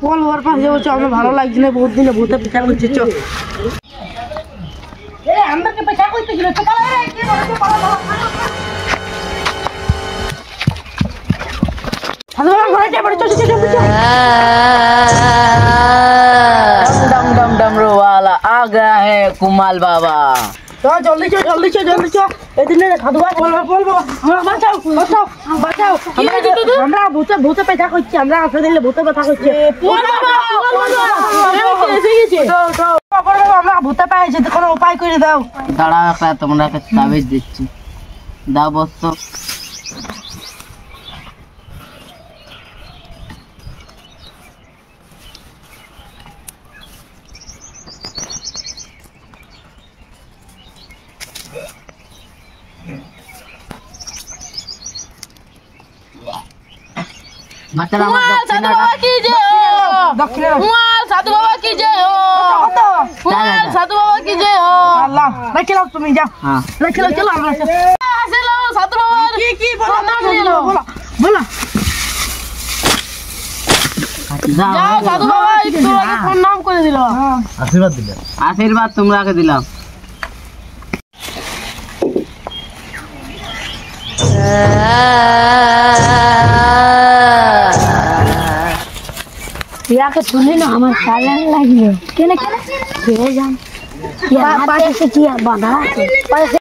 Pole ওর পাশে বসে আমার ভালো লাগছে না, বহুত দিনে ভূতে পিঠা করছে। চ আমাকে পিঠা করতে গেল তো পালা রে, কি বলছো পালা সাধু বাবা ঘরে যা পড়ে। চল डम डम डमरू वाला आ गया है कुमाल बाबा। জলদি চ এদিনে সাধু বাবা বল বাবা আমরা বাঁচাও আমরা ভূতে পিঠা করছি, আমরা আসলে দিলে ভূতে পিঠা করছি। আমরা ভূতে পাইছি, কোনো উপায় করে দাও। দাঁড়াও একটা তোমরা একটা তাবিজ দিচ্ছি, দাও বস্তু। সাধু বাবা কি যে আল্লাহ রেখে দাও, তুমি যাও রেখে দাও। চলো আমরা সাধু বাবা কি বলো যাও সাধু বাবা একটু আগে প্রণাম করে দিল, আশীর্বাদ তোমরাকে দিলাম। ইয়াকে শুনে না আমার সালান লাগিও কেন কেন ফিরে যান ইয়া পাশে কি বাঁধা আছে।